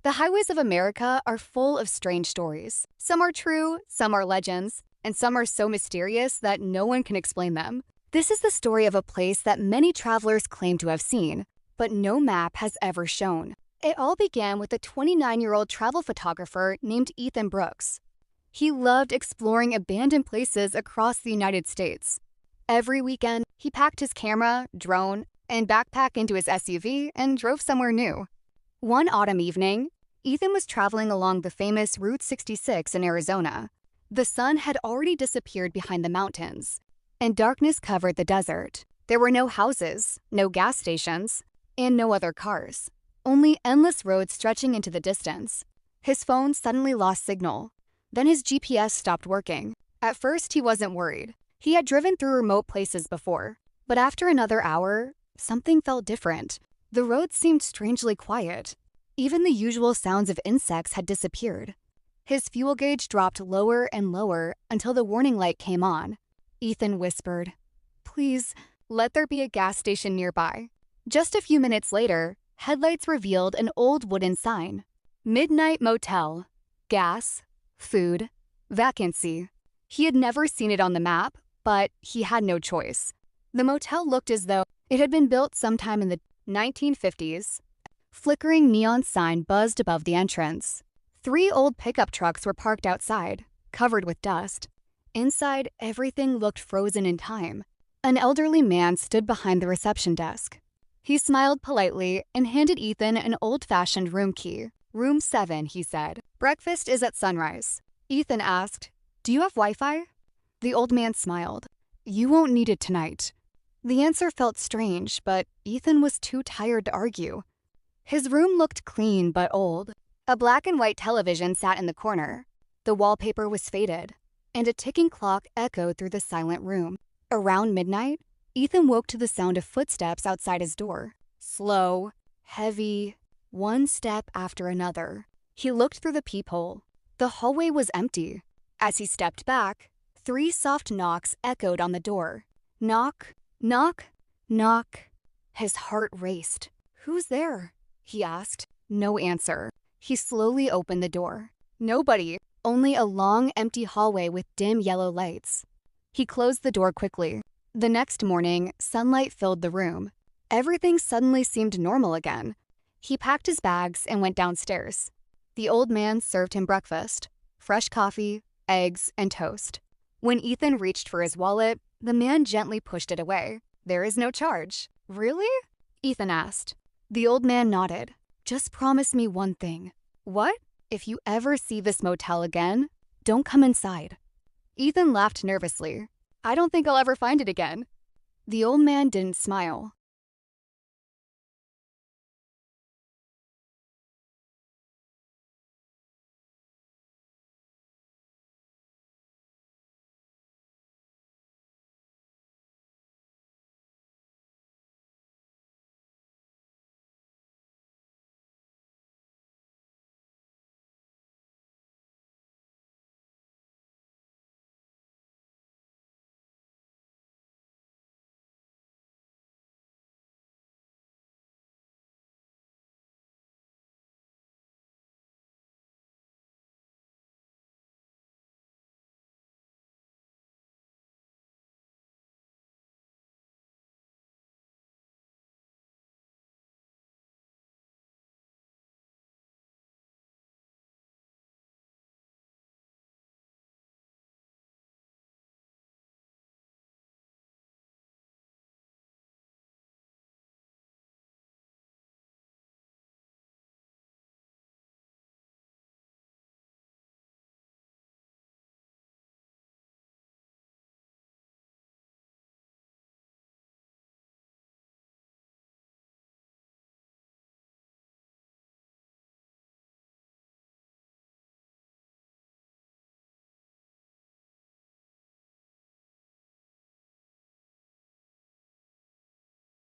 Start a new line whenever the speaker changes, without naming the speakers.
The highways of America are full of strange stories. Some are true, some are legends, and some are so mysterious that no one can explain them. This is the story of a place that many travelers claim to have seen, but no map has ever shown. It all began with a 29-year-old travel photographer named Ethan Brooks. He loved exploring abandoned places across the United States. Every weekend, he packed his camera, drone, and backpack into his SUV and drove somewhere new. One autumn evening, Ethan was traveling along the famous Route 66 in Arizona. The sun had already disappeared behind the mountains, and darkness covered the desert. There were no houses, no gas stations, and no other cars. Only endless roads stretching into the distance. His phone suddenly lost signal. Then his GPS stopped working. At first, he wasn't worried. He had driven through remote places before. But after another hour, something felt different. The road seemed strangely quiet. Even the usual sounds of insects had disappeared. His fuel gauge dropped lower and lower until the warning light came on. Ethan whispered, "Please, let there be a gas station nearby." Just a few minutes later, headlights revealed an old wooden sign. Midnight Motel. Gas, food, vacancy. He had never seen it on the map, but he had no choice. The motel looked as though it had been built sometime in the 1950s. Flickering neon sign buzzed above the entrance. 3 old pickup trucks were parked outside, covered with dust. Inside, everything looked frozen in time. An elderly man stood behind the reception desk. He smiled politely and handed Ethan an old-fashioned room key. "Room 7, he said. "Breakfast is at sunrise." Ethan asked, "Do you have Wi-Fi?" The old man smiled. "You won't need it tonight." The answer felt strange, but Ethan was too tired to argue. His room looked clean but old. A black and white television sat in the corner. The wallpaper was faded, and a ticking clock echoed through the silent room. Around midnight, Ethan woke to the sound of footsteps outside his door. Slow, heavy, one step after another. He looked through the peephole. The hallway was empty. As he stepped back, 3 soft knocks echoed on the door. Knock, knock, knock. His heart raced. "Who's there?" he asked. No answer. He slowly opened the door. Nobody, only a long, empty hallway with dim yellow lights. He closed the door quickly. The next morning, sunlight filled the room. Everything suddenly seemed normal again. He packed his bags and went downstairs. The old man served him breakfast: fresh coffee, eggs, and toast. When Ethan reached for his wallet, the man gently pushed it away. "There is no charge." "Really?" Ethan asked. The old man nodded. "Just promise me one thing." "What?" "If you ever see this motel again, don't come inside." Ethan laughed nervously. "I don't think I'll ever find it again." The old man didn't smile.